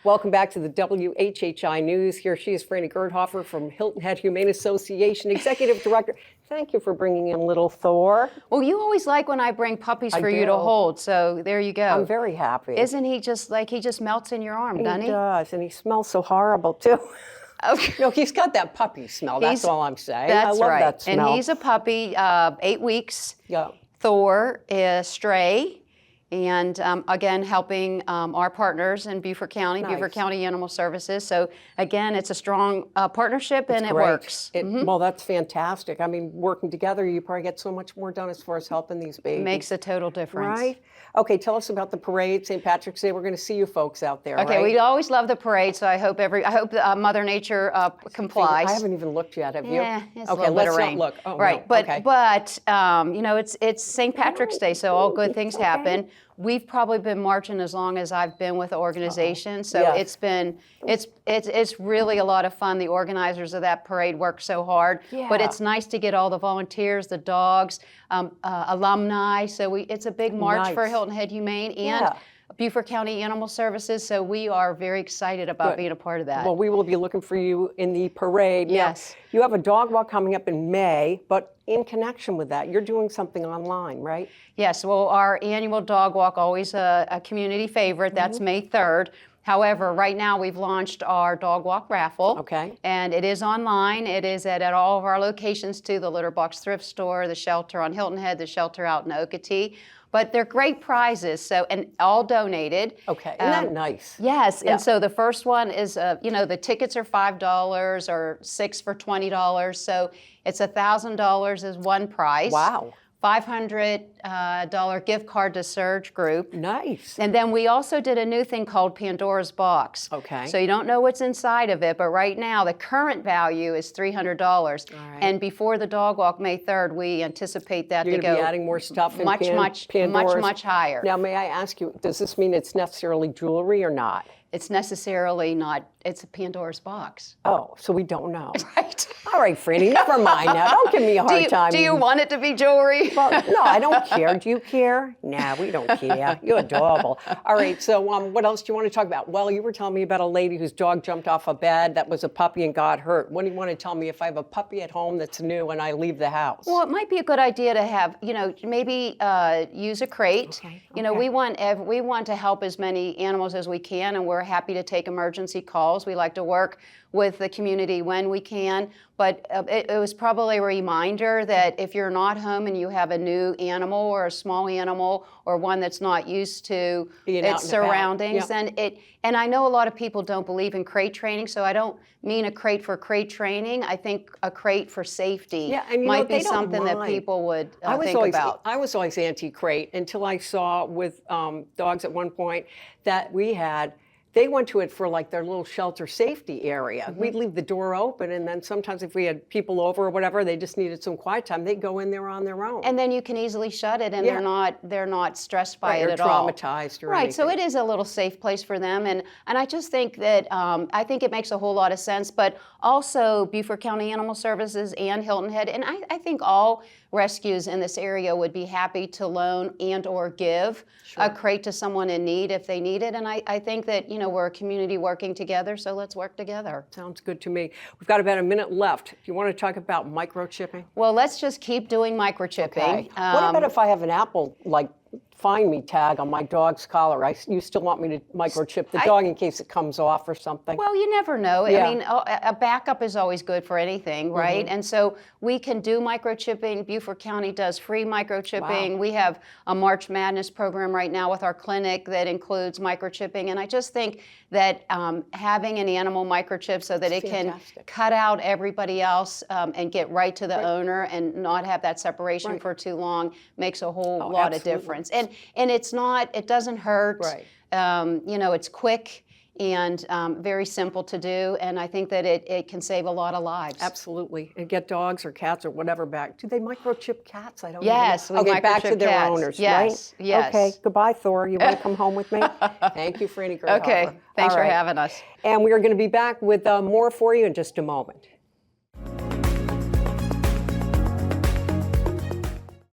Welcome back to the WHHI News. Here she is, Franny Gerthoffer from Hilton Head Humane Association, Executive Director. Thank you for bringing in little Thor. Well, you always like when I bring puppies for you to hold, so there you go. I'm very happy. Isn't he just like, he just melts in your arm, doesn't he? He does, and he smells so horrible, too. Okay. No, he's got that puppy smell, that's all I'm saying. That's I love right. that smell. And he's a puppy, 8 weeks. Yeah. Thor is stray. And again, helping our partners in Beaufort County, Beaufort County Animal Services. So again, it's a strong partnership, and it works. Well, that's fantastic. I mean, working together, you probably get so much more done as far as helping these babies. Makes a total difference. Right? Okay, tell us about the parade, St. Patrick's Day. We're going to see you folks out there, okay, right? We always love the parade, so I hope Mother Nature complies. I haven't even looked yet, have you? Yeah, it's okay, a little bit of let's rain. not look. Oh, right, no. but you know, it's St. Patrick's Day, so all good things happen. We've probably been marching as long as I've been with the organization, so it's really a lot of fun. The organizers of that parade work so hard, but it's nice to get all the volunteers, the dogs, alumni. So it's a big march for Hilton Head Humane and Beaufort County Animal Services, so we are very excited about being a part of that. Well, we will be looking for you in the parade. Yes. Now, you have a dog walk coming up in May, but in connection with that, you're doing something online, right? Yes, well, our annual dog walk, always a community favorite, that's May 3rd. However, right now we've launched our dog walk raffle. Okay. And it is online. It is at all of our locations too, the Litter Box Thrift Store, the shelter on Hilton Head, the shelter out in Okatee. But they're great prizes, and all donated. Okay, isn't that nice? Yes, and so the first one is, the tickets are $5 or 6 for $20, so it's $1,000 is one prize. Wow. $500 gift card to Surge Group. Nice. And then we also did a new thing called Pandora's Box. Okay. So you don't know what's inside of it, but right now the current value is $300. All right. And before the dog walk, May 3rd, we anticipate that You're to going to go be adding more stuff in much higher. Now, may I ask you, does this mean it's necessarily jewelry or not? It's necessarily not, it's a Pandora's box. Oh, so we don't know. Right. All right, Franny, never mind now. Don't give me a hard time. Do you want it to be jewelry? Well, no, I don't care. Do you care? Nah, we don't care. You're adorable. All right, so what else do you want to talk about? Well, you were telling me about a lady whose dog jumped off a bed that was a puppy and got hurt. What do you want to tell me if I have a puppy at home that's new and I leave the house? Well, it might be a good idea to have, maybe use a crate. Okay. We want to help as many animals as we can, and we're happy to take emergency calls. We like to work with the community when we can, but it was probably a reminder that if you're not home and you have a new animal or a small animal or one that's not used to its surroundings, and I know a lot of people don't believe in crate training, so I don't mean a crate for crate training. I think a crate for safety might be something that people would think about. I was always anti-crate until I saw with dogs at one point that we had. They went to it for like their little shelter safety area. We'd leave the door open, and then sometimes if we had people over or whatever, they just needed some quiet time, they'd go in there on their own. And then you can easily shut it, and they're not stressed by it at all. Traumatized or anything. anything. So it is a little safe place for them, and I just think that I think it makes a whole lot of sense. But also Beaufort County Animal Services and Hilton Head, and I think all rescues in this area would be happy to loan and or give a crate to someone in need if they need it. And I think that, we're a community working together, so let's work together. Sounds good to me. We've got about a minute left. Do you want to talk about microchipping? Well, let's just keep doing microchipping. Okay. What about if I have an Apple, Find Me tag on my dog's collar? You still want me to microchip the dog in case it comes off or something? Well, you never know. I mean, a backup is always good for anything, right? And so we can do microchipping. Beaufort County does free microchipping. Wow. We have a March Madness program right now with our clinic that includes microchipping. And I just think that having an animal microchip so that it can cut out everybody else and get right to the owner and not have that separation for too long makes a whole lot of difference. And it doesn't hurt. Right. It's quick and very simple to do, and I think that it can save a lot of lives. Absolutely, and get dogs or cats or whatever back. Do they microchip cats? I don't know. Yes, we microchip back to their cats. owners, yes, right? Yes. Okay, goodbye, Thor. You want to come home with me? Thank you, Franny Gerthoffer. Okay, thanks for having us. And we are going to be back with more for you in just a moment.